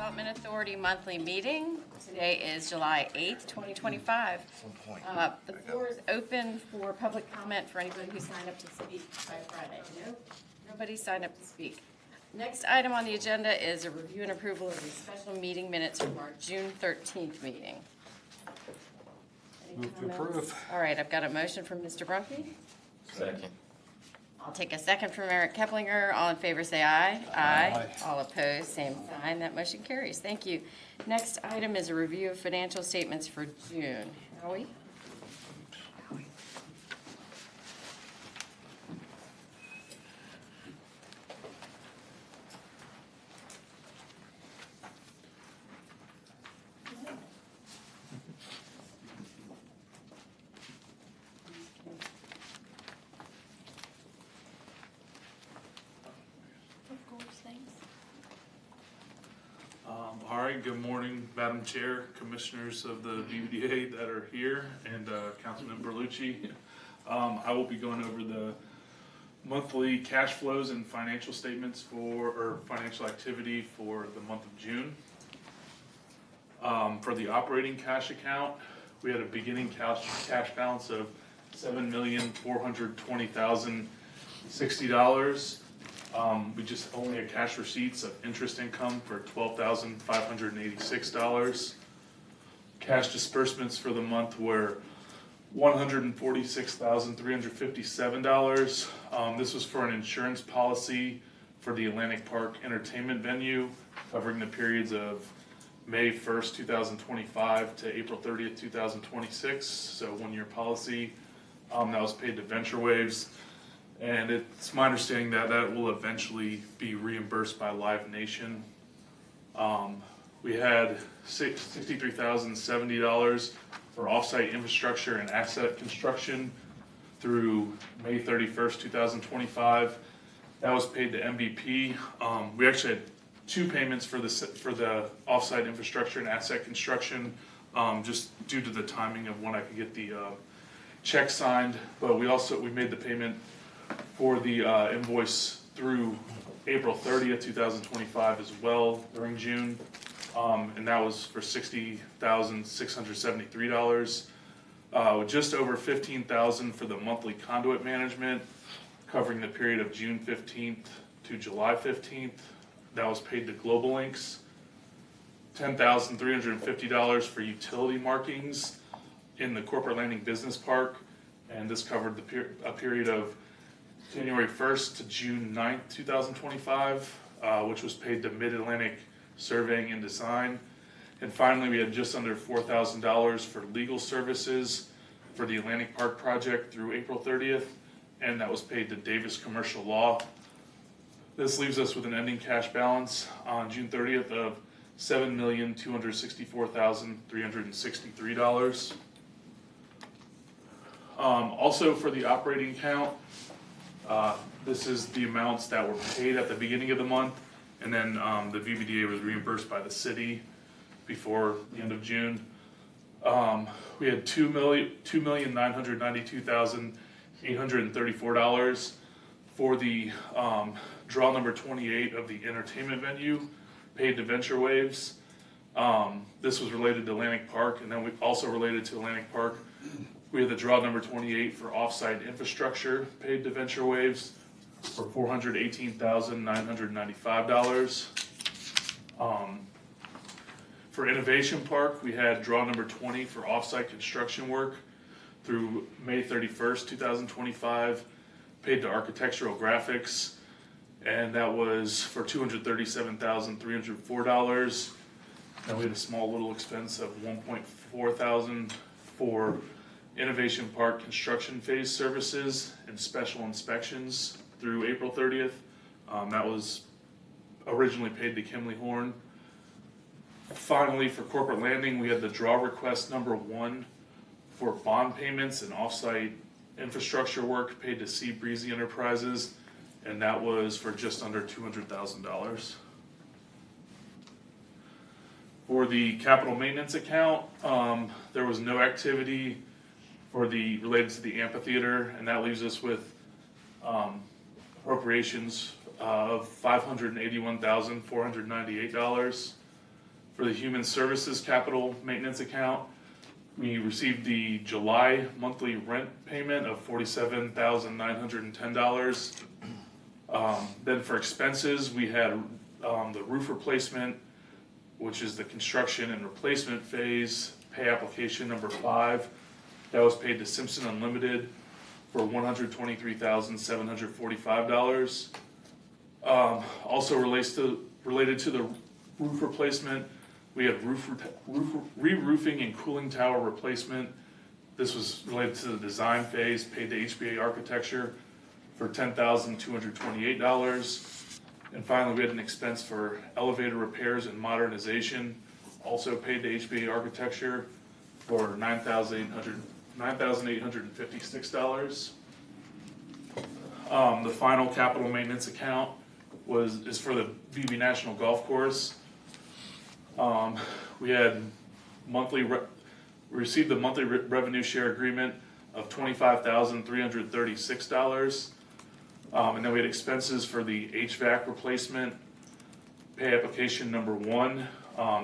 Development Authority monthly meeting. Today is July 8th, 2025. The floor is open for public comment for anybody who signed up to speak by Friday. No, nobody signed up to speak. Next item on the agenda is a review and approval of the special meeting minutes from our June 13th meeting. Any Move to comments? approve. All right, I've got a motion from Mr. Brumke. Second. I'll take a second from Eric Keplinger. All in favor, say aye. Aye. All opposed, same sign. That motion carries. Thank you. Next item is a review of financial statements for June. Howie? All right, good morning, Madam Chair, Commissioners of the BBDA that are here, and Councilman Berlucci. I will be going over the monthly cash flows and financial statements or financial activity for the month of June. For the operating cash account, we had a beginning cash balance of $7,420,060. We just only had cash receipts of interest income for $12,586. Cash disbursements for the month were $146,357. This was for an insurance policy for the Atlantic Park Entertainment Venue, covering the periods of May 1st, 2025 to April 30th, 2026. So 1-year policy that was paid to Venture Waves. And it's my understanding that that will eventually be reimbursed by Live Nation. We had $63,070 for offsite infrastructure and asset construction through May 31st, 2025. That was paid to MVP. We actually had 2 payments for the offsite infrastructure and asset construction, just due to the timing of when I could get the check signed. But we made the payment for the invoice through April 30th, 2025 as well during June. And that was for $60,673. Just over $15,000 for the monthly conduit management, covering the period of June 15th to July 15th. That was paid to Global Links. $10,350 for utility markings in the Corporate Landing Business Park. And this covered a period of January 1st to June 9th, 2025, which was paid to Mid-Atlantic Surveying and Design. And finally, we had just under $4,000 for legal services for the Atlantic Park project through April 30th, and that was paid to Davis Commercial Law. This leaves us with an ending cash balance on June 30th of $7,264,363. Also for the operating account, this is the amounts that were paid at the beginning of the month, and then the VBDA was reimbursed by the city before the end of June. We had $2,992,834 for the draw number 28 of the entertainment venue, paid to Venture Waves. This was related to Atlantic Park, and then we also related to Atlantic Park. We had the draw number 28 for offsite infrastructure, paid to Venture Waves for $418,995. For Innovation Park, we had draw number 20 for offsite construction work through May 31st, 2025, paid to Architectural Graphics, and that was for $237,304. And we had a small little expense of $1.4 thousand for Innovation Park construction phase services and special inspections through April 30th. That was originally paid to Kimley Horn. Finally, for Corporate Landing, we had the draw request number 1 for bond payments and offsite infrastructure work paid to Sea Breezy Enterprises, and that was for just under $200,000. For the capital maintenance account, there was no activity related to the amphitheater, and that leaves us with appropriations of $581,498. For the Human Services Capital Maintenance Account, we received the July monthly rent payment of $47,910. Then for expenses, we had the roof replacement, which is the construction and replacement phase, pay application number 5. That was paid to Simpson Unlimited for $123,745. Also related to the roof replacement, we had re-roofing and cooling tower replacement. This was related to the design phase, paid to HBA Architecture for $10,228. And finally, we had an expense for elevator repairs and modernization, also paid to HBA Architecture for $9,856. The final capital maintenance account is for the BB National Golf Course. We had received the monthly revenue share agreement of $25,336. And then we had expenses for the HVAC replacement, pay application number 1.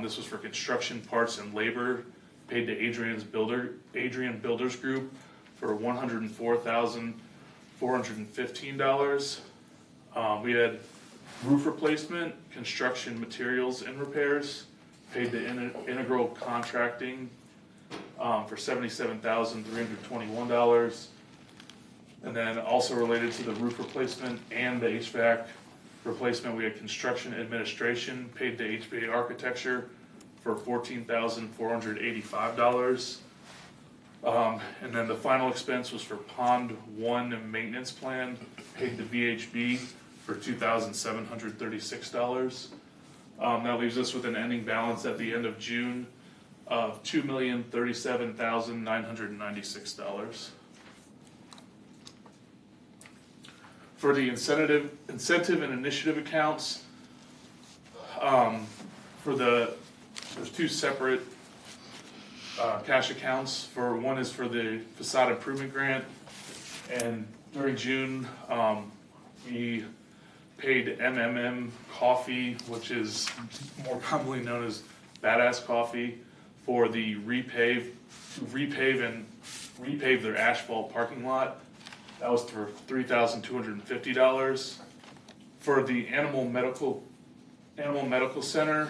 This was for construction parts and labor, paid to Adrian Builders Group for $104,415. We had roof replacement, construction materials and repairs, paid to Integral Contracting for $77,321. And then also related to the roof replacement and the HVAC replacement, we had construction administration, paid to HBA Architecture for $14,485. And then the final expense was for Pond 1 maintenance plan, paid to VHB for $2,736. That leaves us with an ending balance at the end of June of $2,037,996. For the incentive and initiative accounts, there's 2 separate cash accounts. One is for the facade improvement grant, and during June, we paid MMM Coffee, which is more commonly known as Badass Coffee, for the repave their asphalt parking lot. That was for $3,250. For the Animal Medical Center,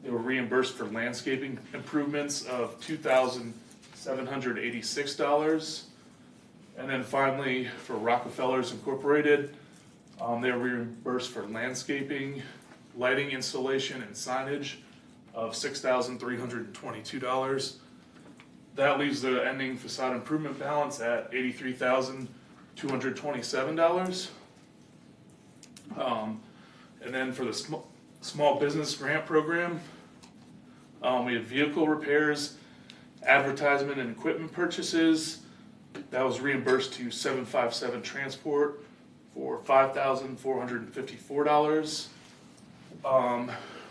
they were reimbursed for landscaping improvements of $2,786. And then finally, for Rockefellers Incorporated, they were reimbursed for landscaping, lighting installation, and signage of $6,322. That leaves the ending facade improvement balance at $83,227. And then for the small business grant program, we have vehicle repairs, advertisement and equipment purchases. That was reimbursed to 757 Transport for $5,454.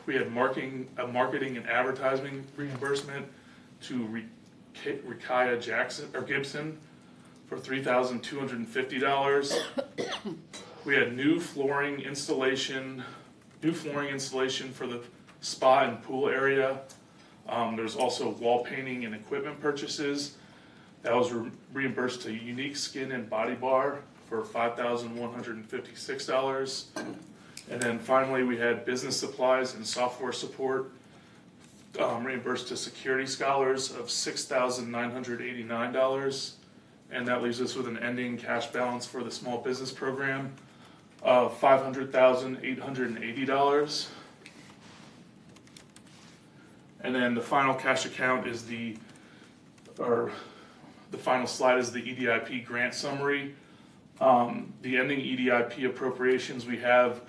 We had marketing and advertising reimbursement to Rikaya Gibson for $3,250. We had new flooring installation for the spa and pool area. There's also wall painting and equipment purchases. That was reimbursed to Unique Skin and Body Bar for $5,156. And then finally, we had business supplies and software support reimbursed to Security Scholars of $6,989. And that leaves us with an ending cash balance for the small business program of $500,880. And then the final cash account is the final slide is the EDIP grant summary. The ending EDIP appropriations we have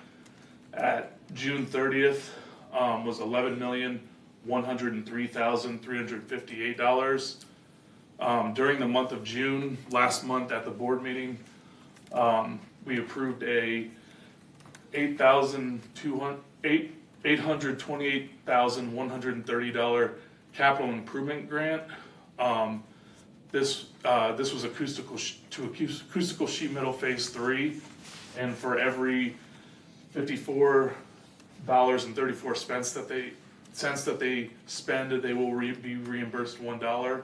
at June 30th was $11,103,358. During the month of June, last month at the board meeting, we approved a $828,130 capital improvement grant. This was acoustical sheet metal phase 3, and for every $54.34 that they cents that they spend, they will be reimbursed $1.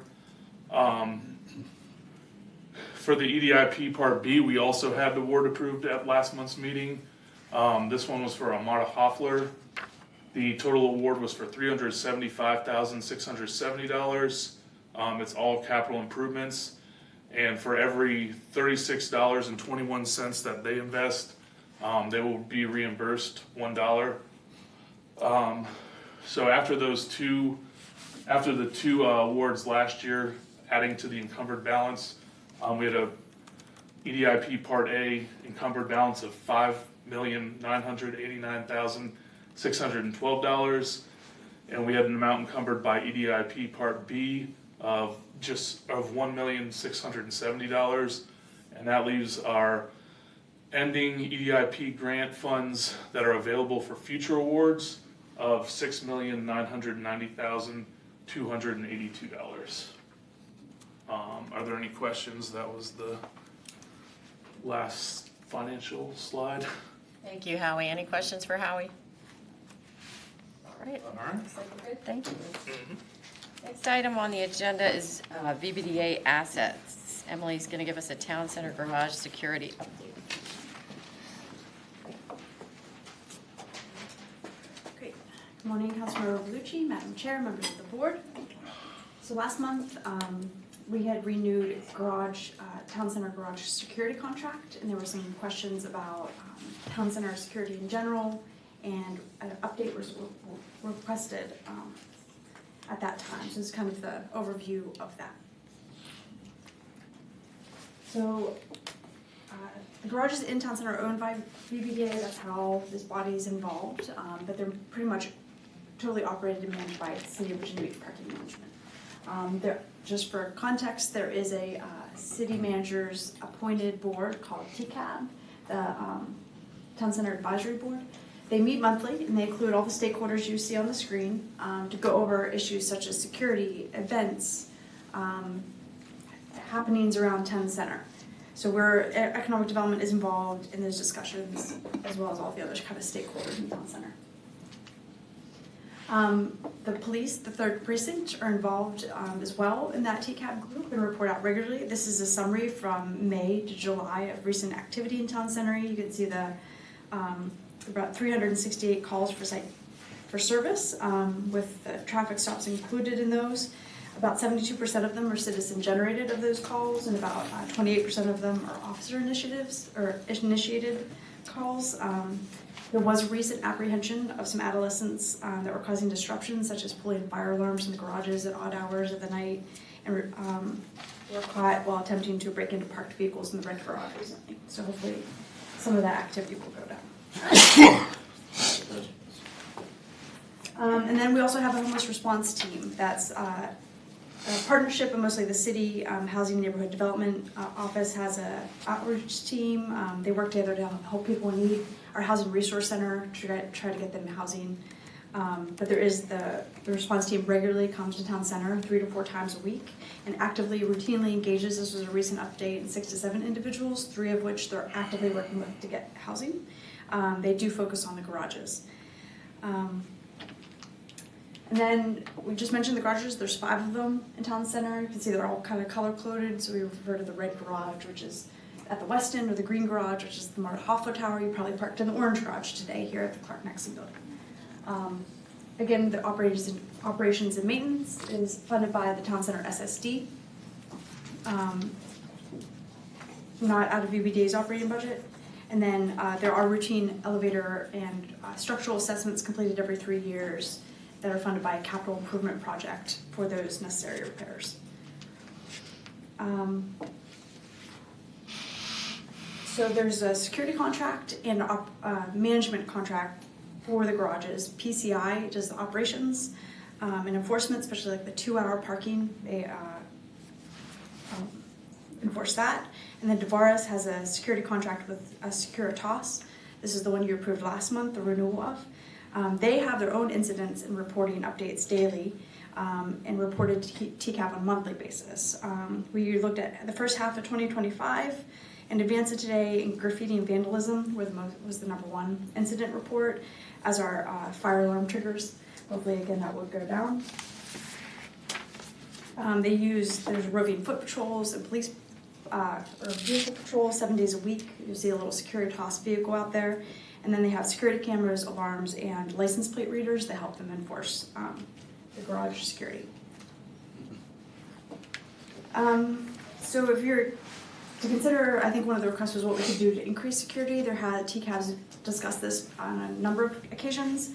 For the EDIP Part B, we also had the award approved at last month's meeting. This one was for Amada Hoffler. The total award was for $375,670. It's all capital improvements. And for every $36.21 that they invest, they will be reimbursed $1. So after the two awards last year, adding to the encumbered balance, we had a EDIP Part A encumbered balance of $5,989,612, and we had an amount encumbered by EDIP Part B of $1,670,000, and that leaves our ending EDIP grant funds that are available for future awards of $6,990,282. Are there any questions? That was the last financial slide. Thank you, Howie. Any questions for Howie? All right. All right. Looks like we're good. Thank you. Next item on the agenda is VBDA assets. Emily's going to give us a town center garage security update. Great. Good morning, Councilmember Bellucci, Madam Chair, members of the board. So last month, we had renewed town center garage security contract, and there were some questions about town center security in general, and an update was requested at that time. So this is kind of the overview of that. So the garages in town center are owned by VBDA. That's how this body is involved, but they're pretty much totally operated and managed by City of Virginia Beach Parking Management. Just for context, there is a city manager's appointed board called TCAB, the Town Center Advisory Board. They meet monthly, and they include all the stakeholders you see on the screen to go over issues such as security, events, happenings around Town Center. So economic development is involved in those discussions, as well as all the other kind of stakeholders in Town Center. The police, the 3rd Precinct, are involved as well in that TCAB group and report out regularly. This is a summary from May to July of recent activity in Town Center. You can see the about 368 calls for service, with the traffic stops included in those. About 72% of them are citizen-generated of those calls, and about 28% of them are officer initiated calls. There was a recent apprehension of some adolescents that were causing disruptions, such as pulling fire alarms in the garages at odd hours of the night, and were caught while attempting to break into parked vehicles in the red garage recently. So hopefully some of that activity will go down. And then we also have a homeless response team. That's a partnership, and mostly the city housing and neighborhood development office has a outreach team. They work together to help people in need. Our housing resource center to try to get them housing. But there is the response team regularly comes to Town Center 3 to 4 times a week and actively, routinely engages. This was a recent update in 6 to 7 individuals, 3 of which they're actively working with to get housing. They do focus on the garages. And then we just mentioned the garages. There's 5 of them in Town Center. You can see they're all kind of color coded. So we refer to the red garage, which is at the west end, or the green garage, which is the Marta Hoffler Tower. You probably parked in the orange garage today here at the Clark Nexon building. Again, the operations and maintenance is funded by the Town Center SSD, not out of VBDA's operating budget. And then there are routine elevator and structural assessments completed every 3 years that are funded by a capital improvement project for those necessary repairs. So there's a security contract and a management contract for the garages. PCI does the operations and enforcement, especially like the 2-hour parking. They enforce that. And then Devaris has a security contract with Securitas. This is the one you approved last month, the renewal of. They have their own incidents and reporting updates daily and reported to TCAP on a monthly basis. We looked at the first half of 2025, and Advance It Today and graffiti and vandalism was the #1 incident report as our fire alarm triggers. hopefully again that would go down. There's roving foot patrols and police, or vehicle patrols 7 days a week. You'll see a little Securitas vehicle out there. And then they have security cameras, alarms, and license plate readers that help them enforce the garage security. So if you're to consider, I think one of the requests was what we could do to increase security. TCAB's discussed this on a number of occasions.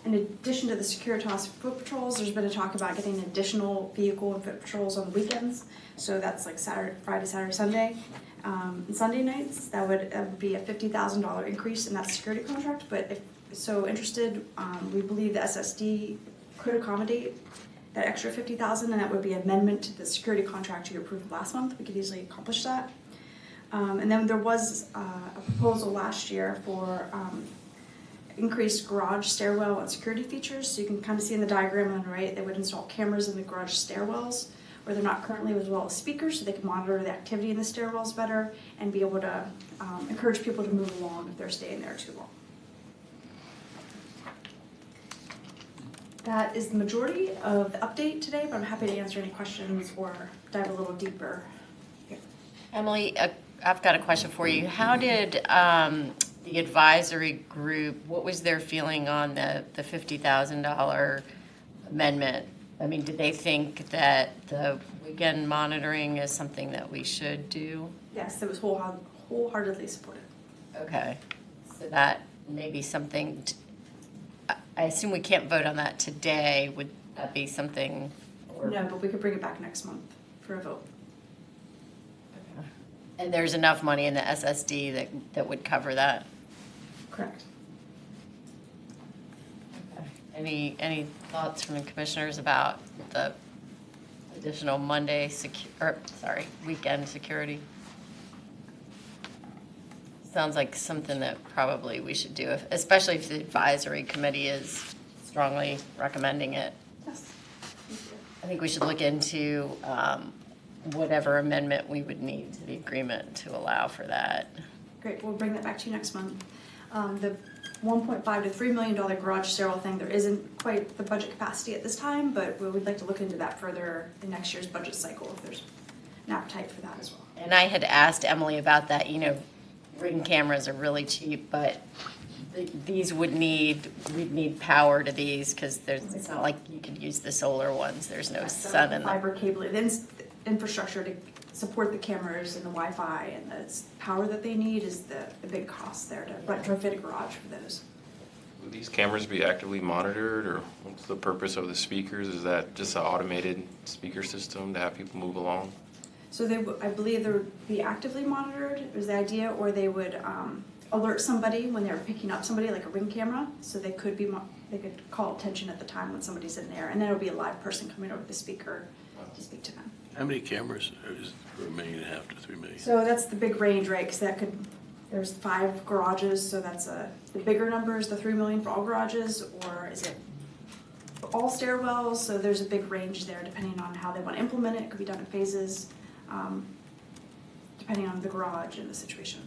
In addition to the Securitas foot patrols, there's been a talk about getting additional vehicle and foot patrols on the weekends. So that's like Friday, Saturday, Sunday. And Sunday nights, that would be a $50,000 increase in that security contract. But if so interested, we believe the SSD could accommodate that extra $50,000, and that would be an amendment to the security contract you approved last month. We could easily accomplish that. And then there was a proposal last year for increased garage stairwell and security features. So you can kind of see in the diagram on the right, they would install cameras in the garage stairwells where they're not currently, as well as speakers, so they can monitor the activity in the stairwells better and be able to encourage people to move along if they're staying there too long. That is the majority of the update today, but I'm happy to answer any questions or dive a little deeper here. Emily, I've got a question for you. How did the advisory group, what was their feeling on the $50,000 amendment? I mean, did they think that the weekend monitoring is something that we should do? Yes, it was wholeheartedly supported. Okay, so that may be something, I assume we can't vote on that today. Would that be something? No, but we could bring it back next month for a vote. And there's enough money in the SSD that would cover that? Correct. Okay. Any thoughts from the commissioners about the additional weekend security? Sounds like something that probably we should do, especially if the advisory committee is strongly recommending it. Yes. I think we should look into whatever amendment we would need to the agreement to allow for that. Great, we'll bring that back to you next month. The $1.5 to $3 million garage stairwell thing, there isn't quite the budget capacity at this time, but we'd like to look into that further in next year's budget cycle if there's an appetite for that as well. And I had asked Emily about that, Ring cameras are really cheap, but we'd need power to these because it's not like you could use the solar ones. There's no sun in them. Fiber cable, the infrastructure to support the cameras and the Wi-Fi and the power that they need is the big cost there to retrofit a garage for those. Will these cameras be actively monitored, or what's the purpose of the speakers? Is that just an automated speaker system to have people move along? So I believe they would be actively monitored, is the idea, or they would alert somebody when they're picking up somebody, like a Ring camera, so they could call attention at the time when somebody's in there, and then it'll be a live person coming over the speaker to speak to them. How many cameras is for $1.5 million to $3 million? So that's the big range, right? Because there's 5 garages, so that's the bigger number is the 3 million for all garages, or is it for all stairwells? So there's a big range there depending on how they want to implement it. It could be done in phases, depending on the garage and the situation.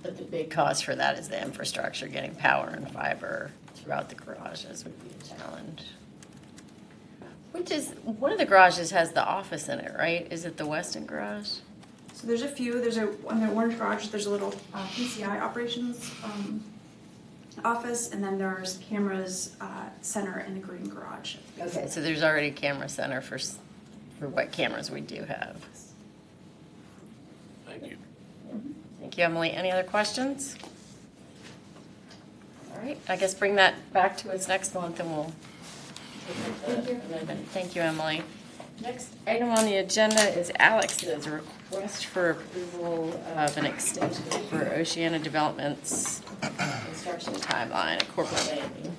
But the big cost for that is the infrastructure, getting power and fiber throughout the garages would be a challenge. One of the garages has the office in it, right? Is it the Weston garage? So there's a few. On the orange garage, there's a little PCI operations office, and then there's cameras center in the green garage. Okay, so there's already a camera center for what cameras we do have. Thank you. Thank you, Emily. Any other questions? All right, I guess bring that back to us next month and we'll. Thank you, Emily. Next item on the agenda is Alex's request for approval of an extension for Oceana Development's construction timeline at Corporate Landing.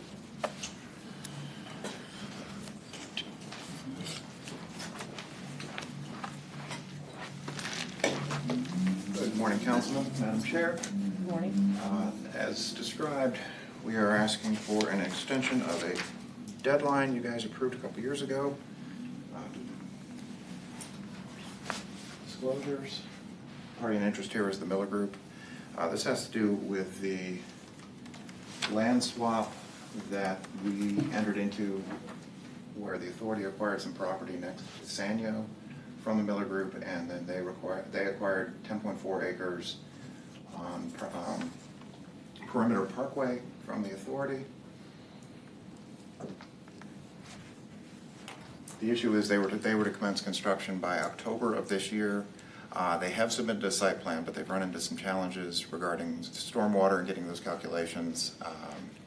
Good morning, Councilman, Madam Chair. Good morning. As described, we are asking for an extension of a deadline you guys approved a couple years ago. Disclosures. Party in interest here is the Miller Group. This has to do with the land swap that we entered into where the authority acquired some property next to Sanyo from the Miller Group, and then they acquired 10.4 acres on Perimeter Parkway from the authority. The issue is they were to commence construction by October of this year. They have submitted a site plan, but they've run into some challenges regarding stormwater and getting those calculations,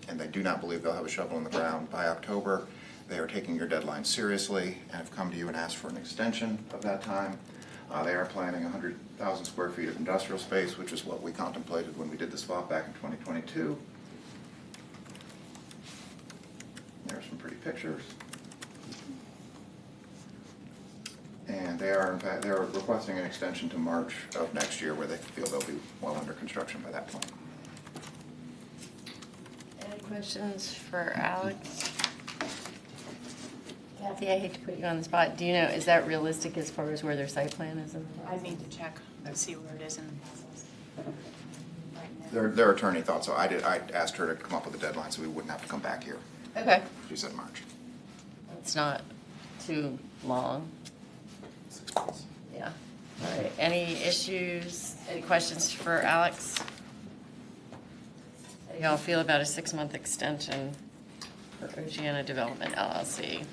and they do not believe they'll have a shovel in the ground by October. They are taking your deadline seriously and have come to you and asked for an extension of that time. They are planning 100,000 square feet of industrial space, which is what we contemplated when we did the swap back in 2022. There are some pretty pictures. And they are, in fact, they're requesting an extension to March of next year where they feel they'll be well under construction by that point. Any questions for Alex? Kathy, I hate to put you on the spot. Do you know, is that realistic as far as where their site plan is? I need to check and see where it is in the process. Their attorney thought so. I asked her to come up with a deadline so we wouldn't have to come back here. Okay. She said March. It's not too long. 6 months. Yeah. All right. Any issues, any questions for Alex? How do y'all feel about a 6-month extension for Oceana Development LLC?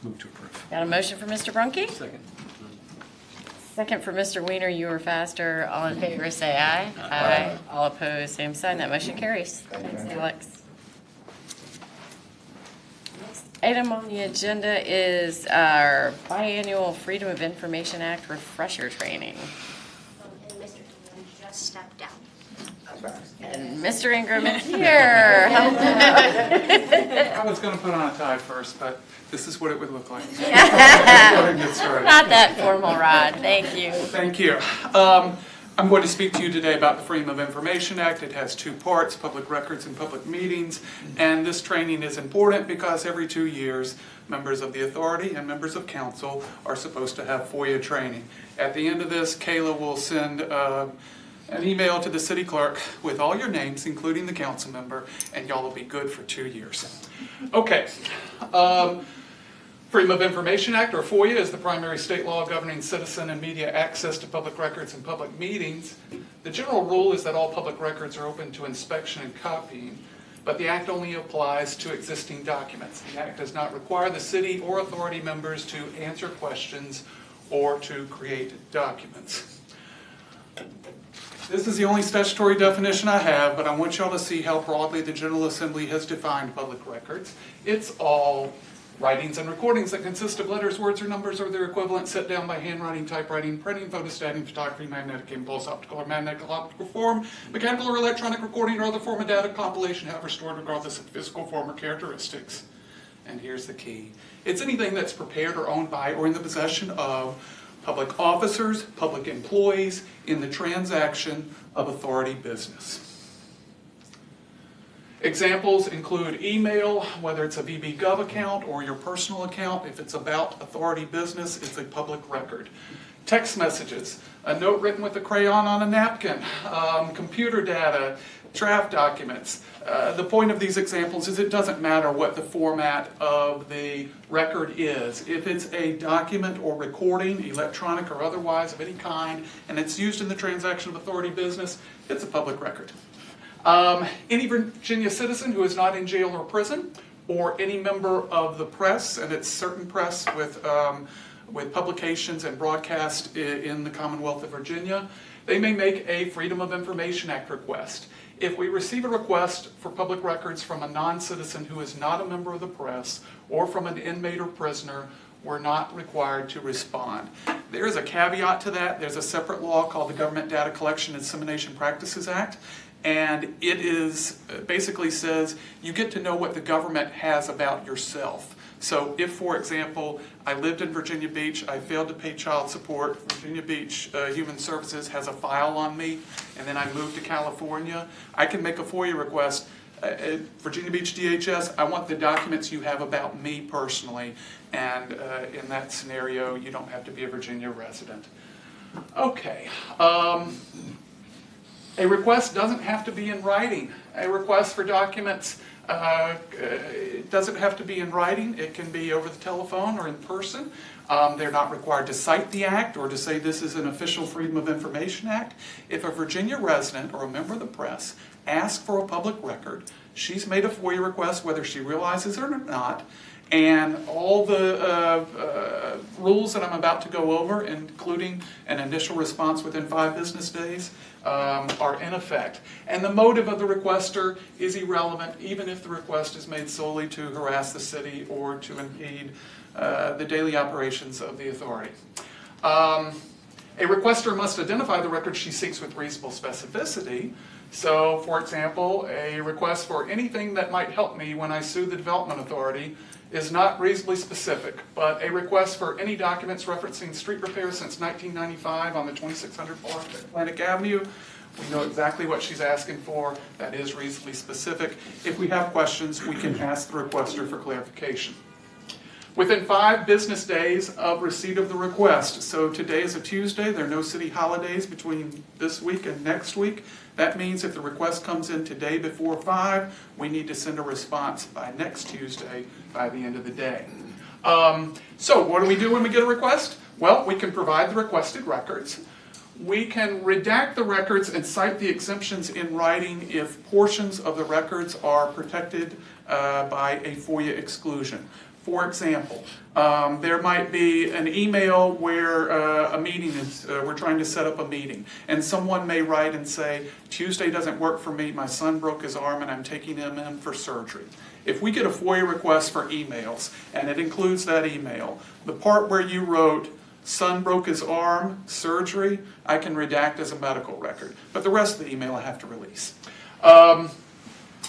Move to approve. Got a motion for Mr. Brunke? Second. Second for Mr. Weiner. You were faster. All in favor, say aye. Aye. All opposed, same sign. That motion carries. Thanks, Alex. Next item on the agenda is our biannual Freedom of Information Act refresher training. And Mr. Ingram just stepped out. And Mr. Ingram is here. I was going to put on a tie first, but this is what it would look like. Go ahead and get started. Not that formal, Rod. Thank you. Thank you. I'm going to speak to you today about the Freedom of Information Act. It has 2 parts, public records and public meetings. And this training is important because every 2 years, members of the authority and members of council are supposed to have FOIA training. At the end of this, Kayla will send an email to the city clerk with all your names, including the council member, and y'all will be good for 2 years. Okay. Freedom of Information Act, or FOIA, is the primary state law governing citizen and media access to public records and public meetings. The general rule is that all public records are open to inspection and copying, but the act only applies to existing documents. The act does not require the city or authority members to answer questions or to create documents. This is the only statutory definition I have, but I want y'all to see how broadly the General Assembly has defined public records. It's all writings and recordings that consist of letters, words, or numbers, or their equivalent set down by handwriting, typewriting, printing, photostating, photography, magnetic impulse, optical or magnetic optical form, mechanical or electronic recording, or other form of data compilation, however stored regardless of physical form or characteristics. And here's the key. It's anything that's prepared or owned by or in the possession of public officers, public employees, in the transaction of authority business. Examples include email, whether it's a VB.gov account or your personal account. If it's about authority business, it's a public record. Text messages, a note written with a crayon on a napkin, computer data, draft documents. The point of these examples is it doesn't matter what the format of the record is. If it's a document or recording, electronic or otherwise of any kind, and it's used in the transaction of authority business, it's a public record. Any Virginia citizen who is not in jail or prison, or any member of the press, and it's certain press with publications and broadcast in the Commonwealth of Virginia, they may make a Freedom of Information Act request. If we receive a request for public records from a non-citizen who is not a member of the press, or from an inmate or prisoner, we're not required to respond. There is a caveat to that. There's a separate law called the Government Data Collection and Dissemination Practices Act. And it is basically says you get to know what the government has about yourself. So if, for example, I lived in Virginia Beach, I failed to pay child support, Virginia Beach Human Services has a file on me, and then I moved to California, I can make a FOIA request. Virginia Beach DHS, I want the documents you have about me personally, and in that scenario, you don't have to be a Virginia resident. Okay. A request doesn't have to be in writing. A request for documents it doesn't have to be in writing. It can be over the telephone or in person. They're not required to cite the act or to say this is an official Freedom of Information Act. If a Virginia resident or a member of the press asks for a public record, she's made a FOIA request whether she realizes it or not, and all the rules that I'm about to go over, including an initial response within 5 business days, are in effect. And the motive of the requester is irrelevant, even if the request is made solely to harass the city or to impede the daily operations of the authority. A requester must identify the record she seeks with reasonable specificity. So, for example, a request for anything that might help me when I sue the Development Authority is not reasonably specific, but a request for any documents referencing street repairs since 1995 on the 2600 block of Atlantic Avenue, we know exactly what she's asking for. That is reasonably specific. If we have questions, we can ask the requester for clarification. Within 5 business days of receipt of the request, so today is a Tuesday, there are no city holidays between this week and next week. That means if the request comes in today before 5, we need to send a response by next Tuesday by the end of the day. So what do we do when we get a request? Well, we can provide the requested records. We can redact the records and cite the exemptions in writing if portions of the records are protected by a FOIA exclusion. For example, there might be an email where a meeting is, we're trying to set up a meeting, and someone may write and say, Tuesday doesn't work for me, my son broke his arm and I'm taking him in for surgery. If we get a FOIA request for emails, and it includes that email, the part where you wrote, son broke his arm, surgery, I can redact as a medical record, but the rest of the email I have to release.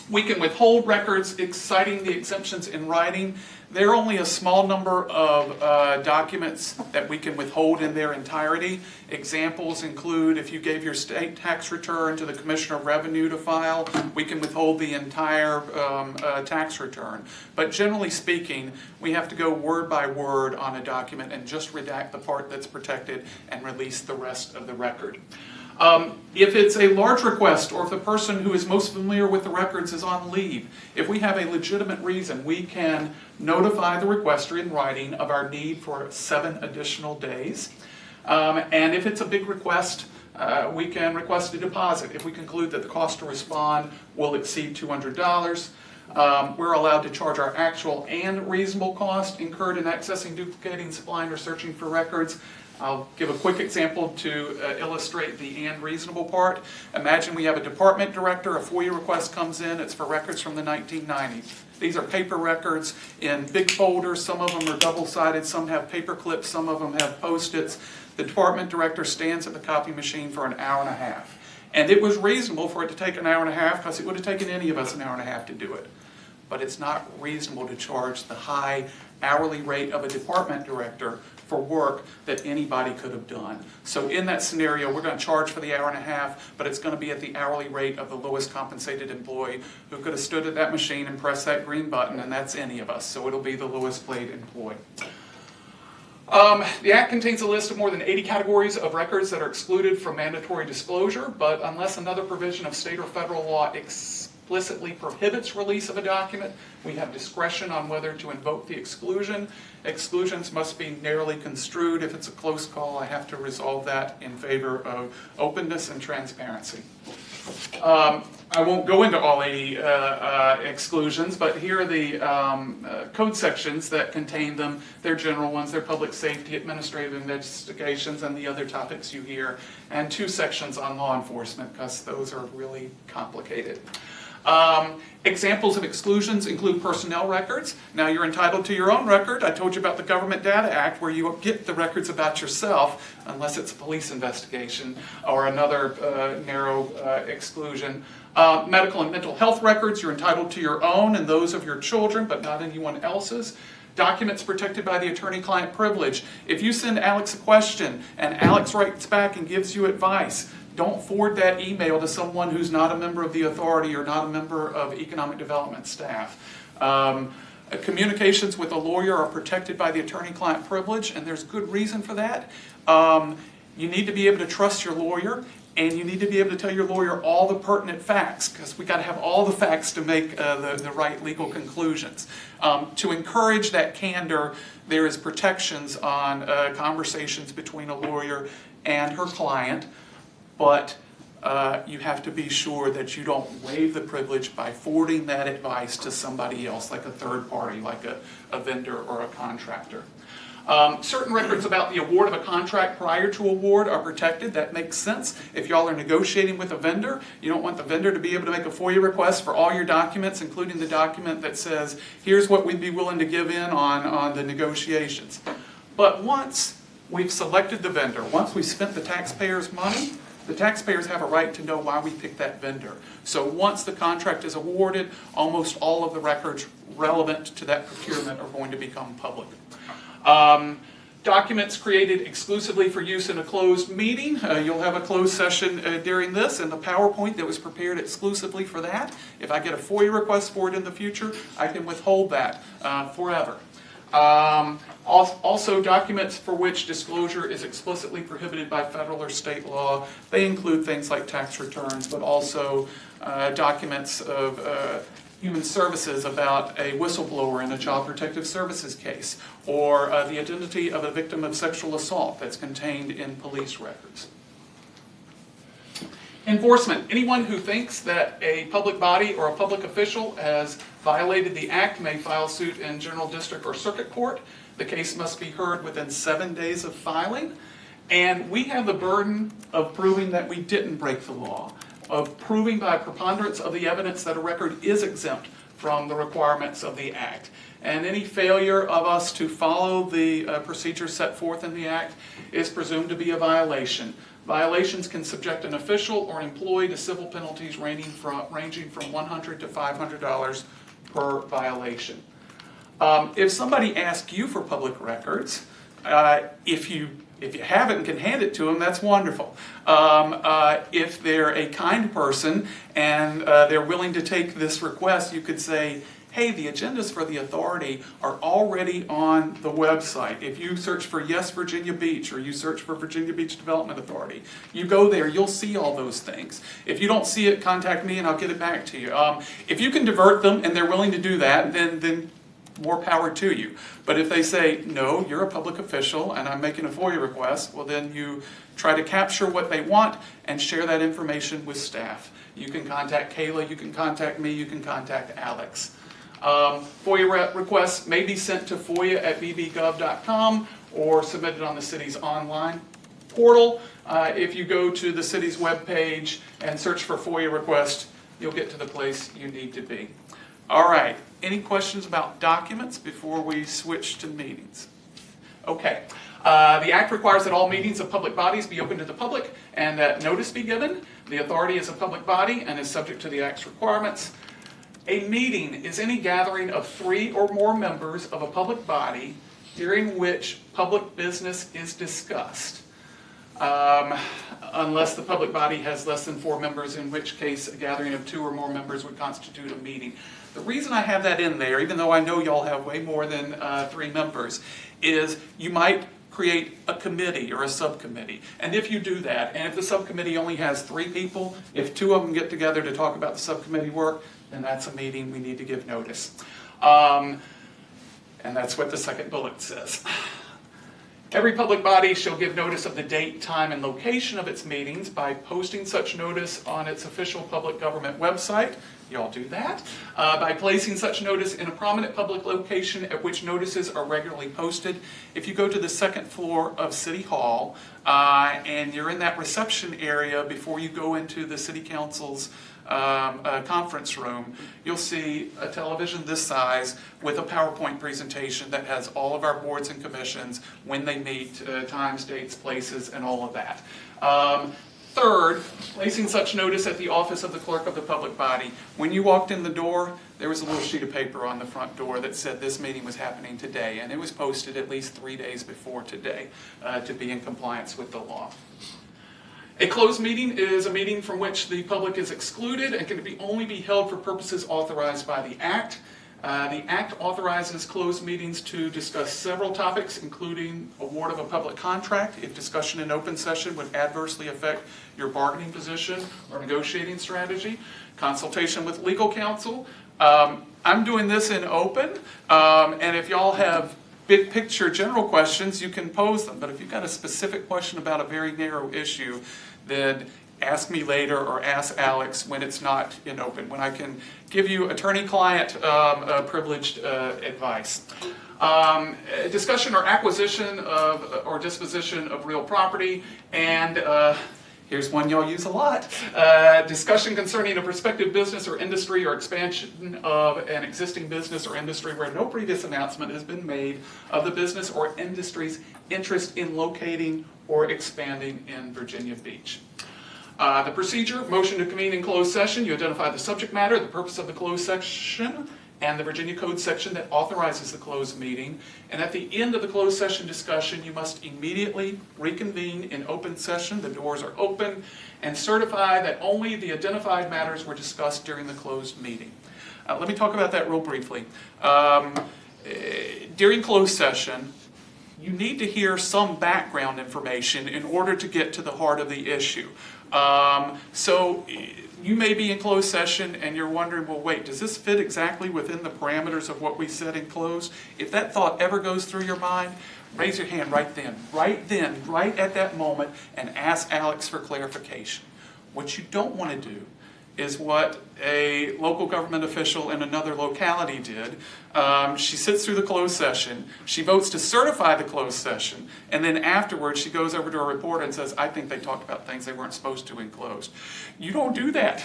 We can withhold records citing the exemptions in writing. There are only a small number of documents that we can withhold in their entirety. Examples include if you gave your state tax return to the Commissioner of Revenue to file, we can withhold the entire tax return. But generally speaking, we have to go word by word on a document and just redact the part that's protected and release the rest of the record. If it's a large request, or if the person who is most familiar with the records is on leave, if we have a legitimate reason, we can notify the requester in writing of our need for 7 additional days. And if it's a big request, we can request a deposit if we conclude that the cost to respond will exceed $200. We're allowed to charge our actual and reasonable cost incurred in accessing, duplicating, supplying, or searching for records. I'll give a quick example to illustrate the and reasonable part. Imagine we have a department director, a FOIA request comes in, it's for records from the 1990s. These are paper records in big folders, some of them are double-sided, some have paper clips, some of them have Post-its. The department director stands at the copy machine for an hour and a half. And it was reasonable for it to take an hour and a half because it would have taken any of us an hour and a half to do it. But it's not reasonable to charge the high hourly rate of a department director for work that anybody could have done. So in that scenario, we're going to charge for the hour and a half, but it's going to be at the hourly rate of the lowest compensated employee who could have stood at that machine and pressed that green button, and that's any of us. So it'll be the lowest paid employee. The Act contains a list of more than 80 categories of records that are excluded from mandatory disclosure, but unless another provision of state or federal law explicitly prohibits release of a document, we have discretion on whether to invoke the exclusion. Exclusions must be narrowly construed. If it's a close call, I have to resolve that in favor of openness and transparency. I won't go into all 80 exclusions, but here are the code sections that contain them. They're general ones. They're public safety, administrative investigations, and the other topics you hear, and 2 sections on law enforcement, because those are really complicated. Examples of exclusions include personnel records. Now you're entitled to your own record. I told you about the Government Data Act where you get the records about yourself unless it's a police investigation or another narrow exclusion. Medical and mental health records, you're entitled to your own and those of your children but not anyone else's. Documents protected by the attorney-client privilege. If you send Alex a question and Alex writes back and gives you advice, don't forward that email to someone who's not a member of the authority or not a member of economic development staff. Communications with a lawyer are protected by the attorney-client privilege, and there's good reason for that. You need to be able to trust your lawyer, And you need to be able to tell your lawyer all the pertinent facts, because we got to have all the facts to make the right legal conclusions. To encourage that candor, there is protections on conversations between a lawyer and her client, but you have to be sure that you don't waive the privilege by forwarding that advice to somebody else, like a third party, like a vendor or a contractor. Certain records about the award of a contract prior to award are protected. That makes sense. If y'all are negotiating with a vendor, you don't want the vendor to be able to make a FOIA request for all your documents, including the document that says, here's what we'd be willing to give in on the negotiations. But once we've selected the vendor, once we've spent the taxpayers' money, the taxpayers have a right to know why we picked that vendor. So once the contract is awarded, almost all of the records relevant to that procurement are going to become public. Documents created exclusively for use in a closed meeting. You'll have a closed session during this, and the PowerPoint that was prepared exclusively for that. If I get a FOIA request for it in the future, I can withhold that forever. Also, documents for which disclosure is explicitly prohibited by federal or state law. They include things like tax returns, but also documents of human services about a whistleblower in a Child Protective Services case, or the identity of a victim of sexual assault that's contained in police records. Enforcement. Anyone who thinks that a public body or a public official has violated the act may file suit in General District or Circuit Court. The case must be heard within 7 days of filing, and we have the burden of proving that we didn't break the law, of proving by preponderance of the evidence that a record is exempt from the requirements of the Act. And any failure of us to follow the procedures set forth in the Act is presumed to be a violation. Violations can subject an official or an employee to civil penalties ranging from $100 to $500 per violation. If somebody asks you for public records, if you have it and can hand it to them, that's wonderful. If they're a kind person and they're willing to take this request, you could say, hey, the agendas for the authority are already on the website. If you search for Yes Virginia Beach, or you search for Virginia Beach Development Authority, you go there, you'll see all those things. If you don't see it, contact me and I'll get it back to you. If you can divert them and they're willing to do that, then more power to you. But if they say, no, you're a public official and I'm making a FOIA request, well then you try to capture what they want and share that information with staff. You can contact Kayla, you can contact me, you can contact Alex. FOIA requests may be sent to foia@bbgov.com or submitted on the city's online portal. If you go to the city's webpage and search for FOIA request, you'll get to the place you need to be. All right, any questions about documents before we switch to meetings? Okay, the Act requires that all meetings of public bodies be open to the public and that notice be given. The authority is a public body and is subject to the Act's requirements. A meeting is any gathering of 3 or more members of a public body during which public business is discussed. Unless the public body has less than 4 members, in which case a gathering of 2 or more members would constitute a meeting. The reason I have that in there, even though I know y'all have way more than 3 members, is you might create a committee or a subcommittee. And if you do that, and if the subcommittee only has 3 people, if 2 of them get together to talk about the subcommittee work, then that's a meeting we need to give notice. And that's what the second bullet says. Every public body shall give notice of the date, time, and location of its meetings by posting such notice on its official public government website. Y'all do that. By placing such notice in a prominent public location at which notices are regularly posted. If you go to the second floor of City Hall and you're in that reception area before you go into the City Council's conference room, you'll see a television this size with a PowerPoint presentation that has all of our boards and commissions, when they meet, times, dates, places, and all of that. Third, placing such notice at the office of the clerk of the public body. When you walked in the door, there was a little sheet of paper on the front door that said this meeting was happening today, and it was posted at least 3 days before today to be in compliance with the law. A closed meeting is a meeting from which the public is excluded and can only be held for purposes authorized by the Act. The act authorizes closed meetings to discuss several topics, including award of a public contract if discussion in open session would adversely affect your bargaining position or negotiating strategy, consultation with legal counsel. I'm doing this in open, and if y'all have big picture general questions, you can pose them. But if you've got a specific question about a very narrow issue, then ask me later or ask Alex when it's not in open, when I can give you attorney-client privileged advice. Discussion or acquisition of or disposition of real property, and here's one y'all use a lot. Discussion concerning a prospective business or industry or expansion of an existing business or industry where no previous announcement has been made of the business or industry's interest in locating or expanding in Virginia Beach. The procedure, motion to convene in closed session. You identify the subject matter, the purpose of the closed session, and the Virginia Code section that authorizes the closed meeting. And at the end of the closed session discussion, you must immediately reconvene in open session. The doors are open, and certify that only the identified matters were discussed during the closed meeting. Let me talk about that real briefly. During closed session, you need to hear some background information in order to get to the heart of the issue. So you may be in closed session and you're wondering, well, wait, does this fit exactly within the parameters of what we said in closed? If that thought ever goes through your mind, raise your hand right at that moment, and ask Alex for clarification. What you don't want to do is what a local government official in another locality did. She sits through the closed session, she votes to certify the closed session, and then afterwards she goes over to a reporter and says, I think they talked about things they weren't supposed to in closed. You don't do that.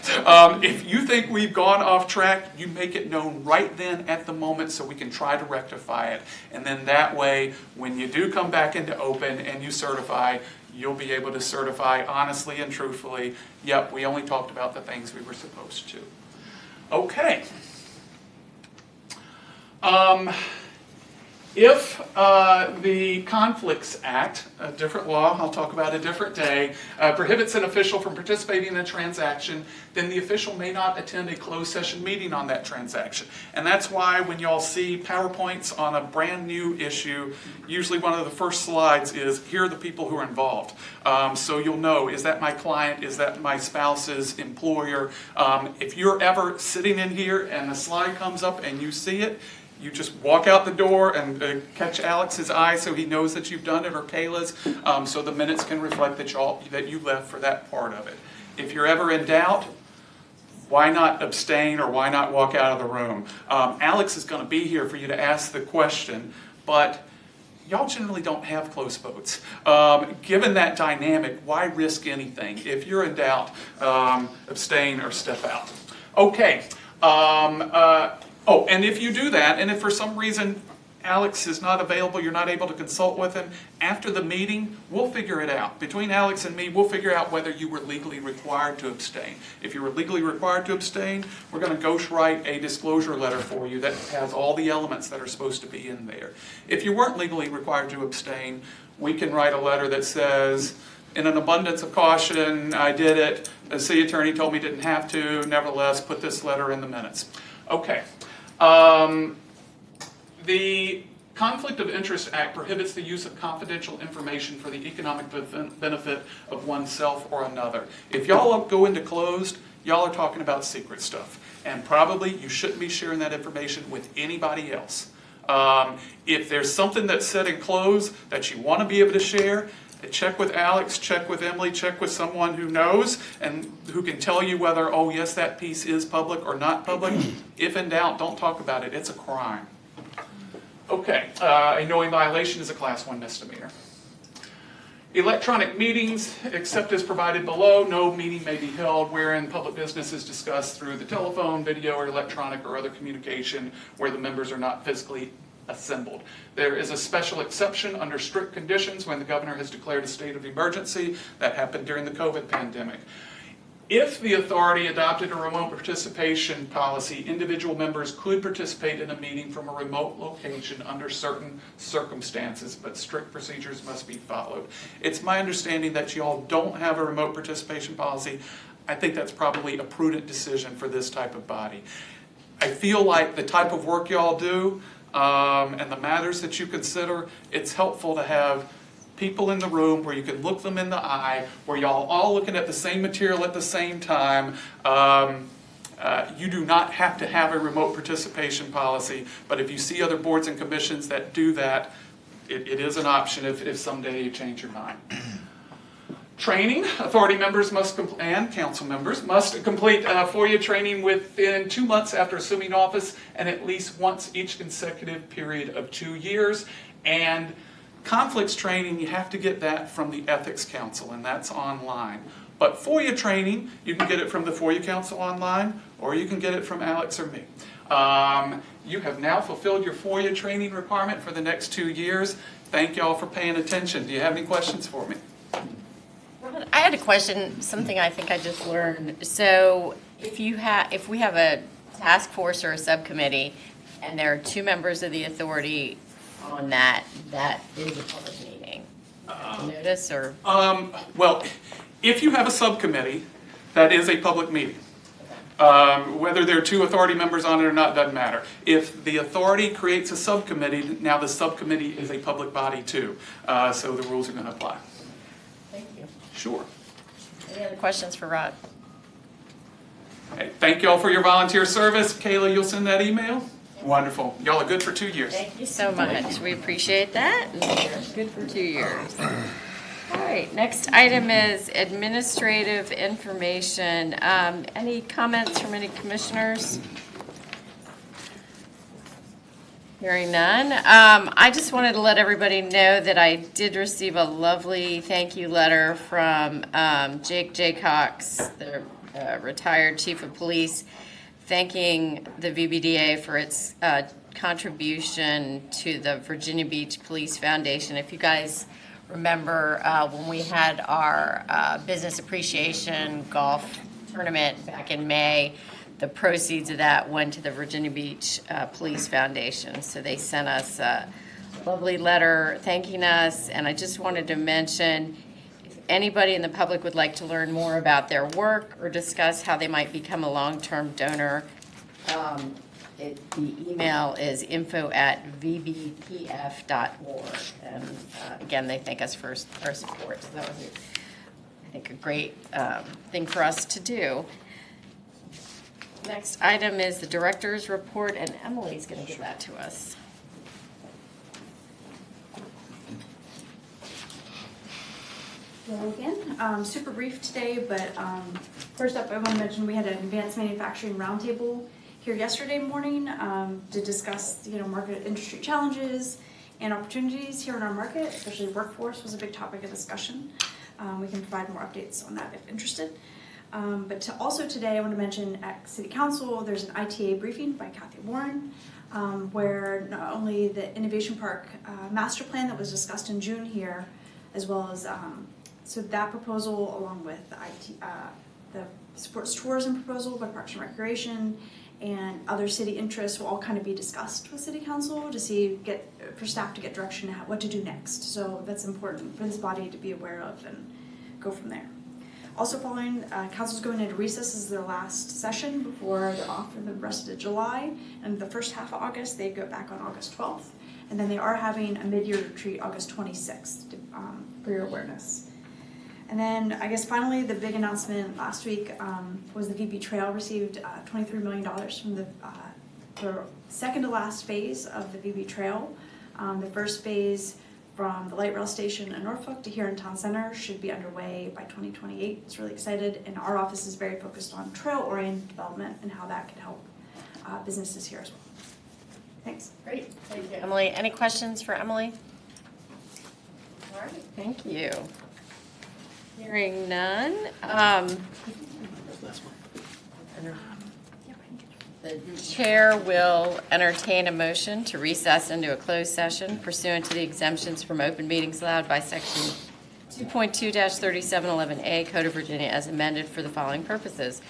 If you think we've gone off track, you make it known right then at the moment so we can try to rectify it. And then that way, when you do come back into open and you certify, you'll be able to certify honestly and truthfully, yep, we only talked about the things we were supposed to. Okay. If the Conflicts Act, a different law I'll talk about a different day, prohibits an official from participating in a transaction, then the official may not attend a closed session meeting on that transaction. And that's why when y'all see PowerPoints on a brand new issue, usually one of the first slides is, here are the people who are involved. So you'll know, is that my client, is that my spouse's employer? If you're ever sitting in here and a slide comes up and you see it, you just walk out the door and catch Alex's eye so he knows that you've done it, or Kayla's, so the minutes can reflect that you left for that part of it. If you're ever in doubt, why not abstain or why not walk out of the room? Alex is going to be here for you to ask the question, but y'all generally don't have close votes. Given that dynamic, why risk anything? If you're in doubt, abstain or step out. Okay. Oh, and if you do that, and if for some reason Alex is not available, you're not able to consult with him, after the meeting, we'll figure it out. Between Alex and me, we'll figure out whether you were legally required to abstain. If you were legally required to abstain, we're going to ghostwrite a disclosure letter for you that has all the elements that are supposed to be in there. If you weren't legally required to abstain, we can write a letter that says, in an abundance of caution, I did it. The city attorney told me didn't have to. Nevertheless, put this letter in the minutes. Okay. The Conflict of Interest Act prohibits the use of confidential information for the economic benefit of oneself or another. If y'all go into closed, y'all are talking about secret stuff. And probably you shouldn't be sharing that information with anybody else. If there's something that's said in closed that you want to be able to share, check with Alex, check with Emily, check with someone who knows and who can tell you whether, oh yes, that piece is public or not public. If in doubt, don't talk about it. It's a crime. Okay, a knowing violation is a Class 1 misdemeanor. Electronic meetings, except as provided below, no meeting may be held wherein public business is discussed through the telephone, video, or electronic or other communication where the members are not physically assembled. There is a special exception under strict conditions when the governor has declared a state of emergency. That happened during the COVID pandemic. If the authority adopted a remote participation policy, individual members could participate in a meeting from a remote location under certain circumstances, but strict procedures must be followed. It's my understanding that you all don't have a remote participation policy. I think that's probably a prudent decision for this type of body. I feel like the type of work y'all do and the matters that you consider, it's helpful to have people in the room where you can look them in the eye, where y'all all looking at the same material at the same time. You do not have to have a remote participation policy, but if you see other boards and commissions that do that, it is an option if someday you change your mind. Training, authority members and council members must complete FOIA training within 2 months after assuming office and at least once each consecutive period of 2 years. And conflicts training, you have to get that from the Ethics Council, and that's online. But FOIA training, you can get it from the FOIA Council online, or you can get it from Alex or me. You have now fulfilled your FOIA training requirement for the next 2 years. Thank y'all for paying attention. Do you have any questions for me? I had a question, something I think I just learned. So if we have a task force or a subcommittee, and there are 2 members of the authority on that is a public meeting. Notice or? Well, if you have a subcommittee, that is a public meeting. Whether there are 2 authority members on it or not doesn't matter. If the authority creates a subcommittee, now the subcommittee is a public body too. So the rules are going to apply. Thank you. Sure. Any other questions for Rod? Hey, thank y'all for your volunteer service. Kayla, you'll send that email? Wonderful. Y'all are good for 2 years. Thank you so much. We appreciate that. Good for 2 years. All right, next item is administrative information. Any comments from any commissioners? Hearing none. I just wanted to let everybody know that I did receive a lovely thank you letter from Jake Jaycox, the retired chief of police, thanking the VBDA for its contribution to the Virginia Beach Police Foundation. If you guys remember when we had our business appreciation golf tournament back in May, the proceeds of that went to the Virginia Beach Police Foundation. So they sent us a lovely letter thanking us, and I just wanted to mention, if anybody in the public would like to learn more about their work or discuss how they might become a long-term donor, the email is info@vbpf.org. And again, they thank us for our support. So that was, I think, a great thing for us to do. Next item is the director's report, and Emily's going to give that to us. Hello again. Super brief today, but first up, I want to mention we had an advanced manufacturing roundtable here yesterday morning to discuss, market industry challenges and opportunities here in our market, especially workforce was a big topic of discussion. We can provide more updates on that if interested. But also today, I want to mention at City Council, there's an ITA briefing by Kathy Warren, where not only the Innovation Park master plan that was discussed in June here, as well as so that proposal, along with the sports tourism proposal by Parks and Recreation, and other city interests will all kind of be discussed with City Council to for staff to get direction on what to do next. So that's important for this body to be aware of and go from there. Also following, council's going into recess. This is their last session before they're off for the rest of July. And the first half of August, they go back on August 12th. And then they are having a mid-year retreat August 26th for your awareness. And then I guess finally the big announcement last week was the VB Trail received $23 million from the second to last phase of the VB Trail. The first phase from the light rail station in Norfolk to here in Town Center should be underway by 2028. It's really excited, and our office is very focused on trail-oriented development and how that can help businesses here as well. Thanks. Great. Thank you, Emily. Any questions for Emily? All right. Thank you. Hearing none. The chair will entertain a motion to recess into a closed session pursuant to the exemptions from open meetings allowed by Section 2.2-3711A Code of Virginia as amended for the following purposes.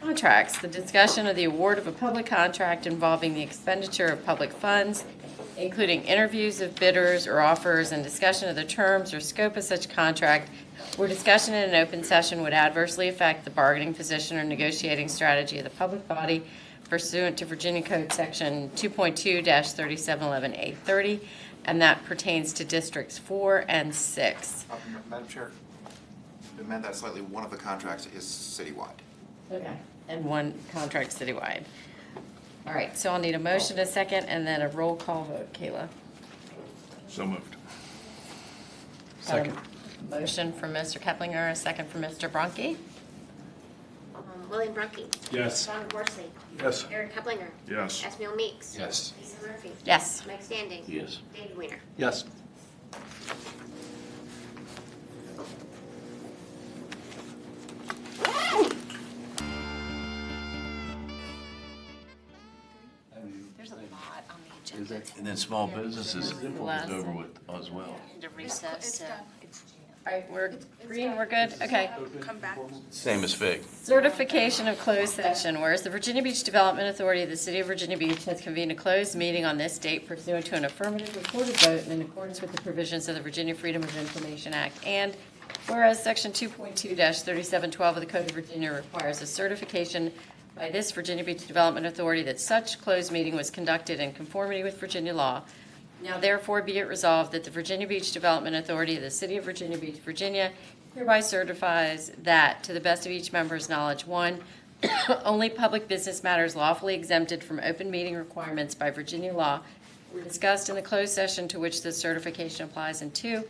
Contracts, the discussion of the award of a public contract involving the expenditure of public funds, including interviews of bidders or offers and discussion of the terms or scope of such contract, where discussion in an open session would adversely affect the bargaining position or negotiating strategy of the public body pursuant to Virginia Code Section 2.2-3711A30, and that pertains to Districts 4 and 6. Madam Chair, to amend that slightly, one of the contracts is citywide. Okay. And one contract citywide. All right, so I'll need a motion, a second, and then a roll call vote. Kayla? So moved. Second. Motion from Mr. Keplinger, a second from Mr. Bronke. William Brunke. Yes. Don Horsley. Yes. Eric Keplinger. Yes. Esmail Meeks. Yes. Lisa Murphy. Yes. Mike Standing. Yes. David Weiner. Yes. There's a lot on the agenda. And then small businesses is Last. over with as well. To recess, All right, we're green, we're good? Okay. come back. Same as FIG. Certification of closed session. Whereas the Virginia Beach Development Authority of the City of Virginia Beach has convened a closed meeting on this date pursuant to an affirmative recorded vote and in accordance with the provisions of the Virginia Freedom of Information Act. And whereas Section 2.2-3712 of the Code of Virginia requires a certification by this Virginia Beach Development Authority that such closed meeting was conducted in conformity with Virginia law. Now therefore be it resolved that the Virginia Beach Development Authority of the City of Virginia Beach, Virginia hereby certifies that, to the best of each member's knowledge, one, only public business matters lawfully exempted from open meeting requirements by Virginia law were discussed in the closed session to which this certification applies, and two,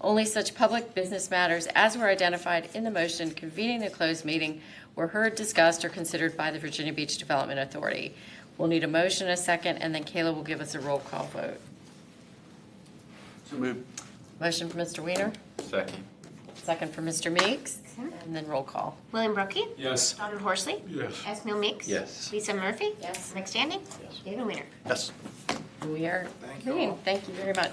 only such public business matters as were identified in the motion convening the closed meeting were heard, discussed, or considered by the Virginia Beach Development Authority. We'll need a motion, a second, and then Kayla will give us a roll call vote. So moved. Motion for Mr. Weiner, Second. second for Mr. Meeks, and then roll call. William Brunke. Yes. Don Horsley. Yes. Esmail Meeks. Yes. Lisa Murphy. Yes. Mike Standing. Yes. David Weiner. Yes. We are green. Thank you very much.